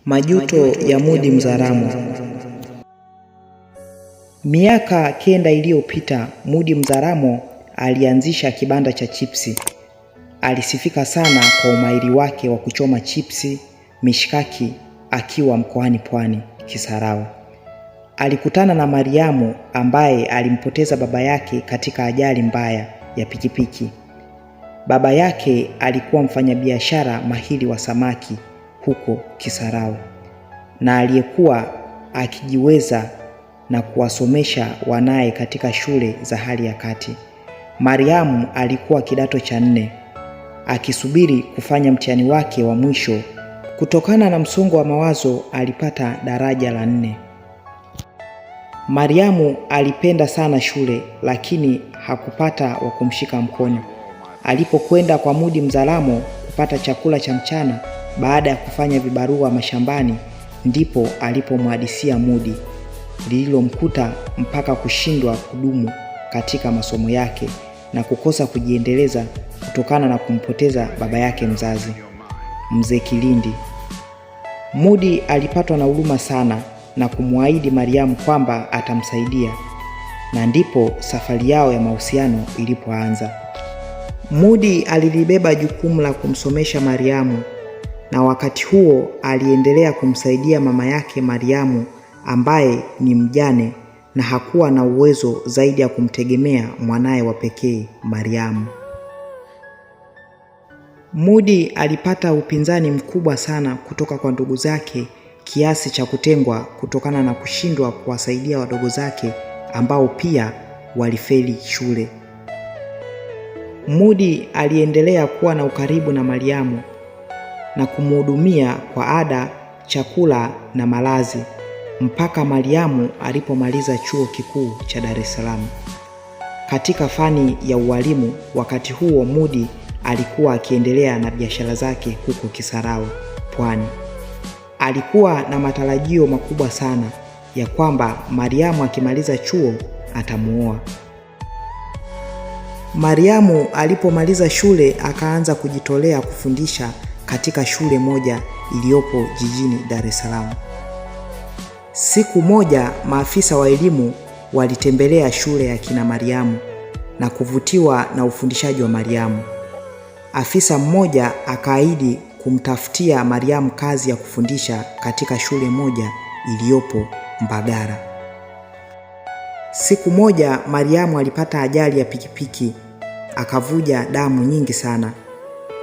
Majuto ya Mudi Mzaramo. Miaka 9 iliyopita, Mudi Mzaramo alianzisha kibanda cha chipsi. Alisifika sana kwa umahiri wake wa kuchoma chipsi, mishkaki akiwa mkoani Pwani, Kisarawe. Alikutana na Mariamu ambaye alimpoteza baba yake katika ajali mbaya ya pikipiki. Baba yake alikuwa mfanyabiashara mahiri wa samaki huko Kisarawe, na aliyekuwa akijiweza na kuwasomesha wanaye katika shule za hali ya kati. Mariamu alikuwa kidato cha 4 akisubiri kufanya mtihani wake wa mwisho. Kutokana na msongo wa mawazo alipata daraja la 4. Mariamu alipenda sana shule, lakini hakupata wa kumshika mkono. Alipokwenda kwa Mudi Mzaramo kupata chakula cha mchana baada ya kufanya vibarua mashambani, ndipo alipomhadisia Mudi lililomkuta mpaka kushindwa kudumu katika masomo yake na kukosa kujiendeleza kutokana na kumpoteza baba yake mzazi, Mzee Kilindi. Mudi alipatwa na huruma sana na kumwahidi Mariamu kwamba atamsaidia, na ndipo safari yao ya mahusiano ilipoanza. Mudi alilibeba jukumu la kumsomesha Mariamu, na wakati huo aliendelea kumsaidia mama yake Mariamu ambaye ni mjane na hakuwa na uwezo zaidi ya kumtegemea mwanaye wa pekee Mariamu. Mudi alipata upinzani mkubwa sana kutoka kwa ndugu zake kiasi cha kutengwa kutokana na kushindwa kuwasaidia wadogo zake ambao pia walifeli shule. Mudi aliendelea kuwa na ukaribu na Mariamu na kumhudumia kwa ada, chakula na malazi mpaka Mariamu alipomaliza chuo kikuu cha Dar es Salaam katika fani ya ualimu. Wakati huo Mudi alikuwa akiendelea na biashara zake huko Kisarawe, Pwani. Alikuwa na matarajio makubwa sana ya kwamba Mariamu akimaliza chuo atamuoa. Mariamu alipomaliza shule akaanza kujitolea kufundisha katika shule moja iliyopo jijini Dar es Salaam. Siku moja maafisa wa elimu walitembelea shule ya kina Mariamu na kuvutiwa na ufundishaji wa Mariamu. Afisa mmoja akaahidi kumtafutia Mariamu kazi ya kufundisha katika shule moja iliyopo Mbagala. Siku moja Mariamu alipata ajali ya pikipiki, akavuja damu nyingi sana,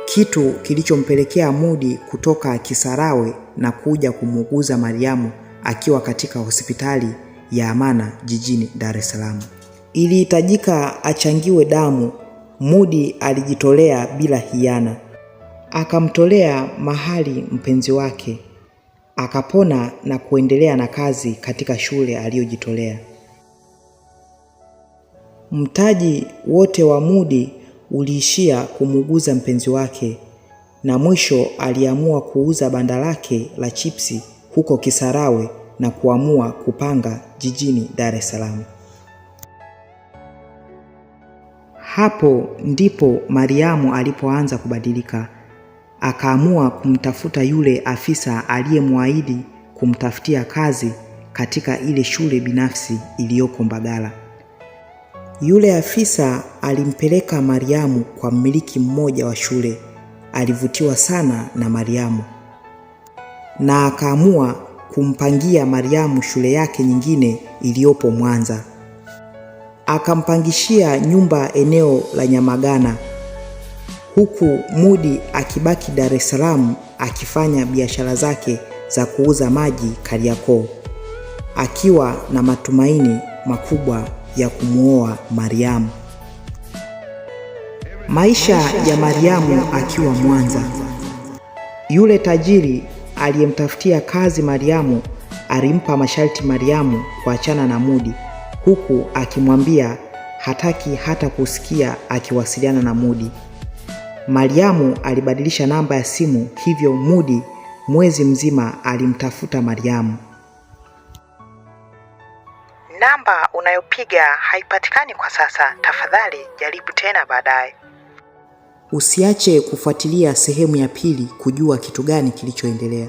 kitu kilichompelekea Mudi kutoka Kisarawe na kuja kumuuguza Mariamu akiwa katika hospitali ya Amana jijini Dar es Salaam. Ilihitajika achangiwe damu. Mudi alijitolea bila hiana, akamtolea mahali mpenzi wake, akapona na kuendelea na kazi katika shule aliyojitolea. Mtaji wote wa Mudi uliishia kumuuguza mpenzi wake, na mwisho aliamua kuuza banda lake la chipsi huko Kisarawe na kuamua kupanga jijini Dar es Salaam. Hapo ndipo Mariamu alipoanza kubadilika. Akaamua kumtafuta yule afisa aliyemwaahidi kumtafutia kazi katika ile shule binafsi iliyoko Mbagala. Yule afisa alimpeleka Mariamu kwa mmiliki mmoja wa shule. Alivutiwa sana na Mariamu na akaamua kumpangia Mariamu shule yake nyingine iliyopo Mwanza. Akampangishia nyumba eneo la Nyamagana, huku Mudi akibaki Dar es Salaam akifanya biashara zake za kuuza maji Kariakoo, akiwa na matumaini makubwa ya kumuoa Mariamu. Maisha ya Mariamu akiwa Mwanza. Yule tajiri aliyemtafutia kazi Mariamu alimpa masharti Mariamu kuachana na Mudi, huku akimwambia hataki hata kusikia akiwasiliana na Mudi. Mariamu alibadilisha namba ya simu, hivyo Mudi mwezi mzima alimtafuta Mariamu. Namba unayopiga haipatikani kwa sasa, tafadhali jaribu tena baadaye. Usiache kufuatilia sehemu ya pili kujua kitu gani kilichoendelea.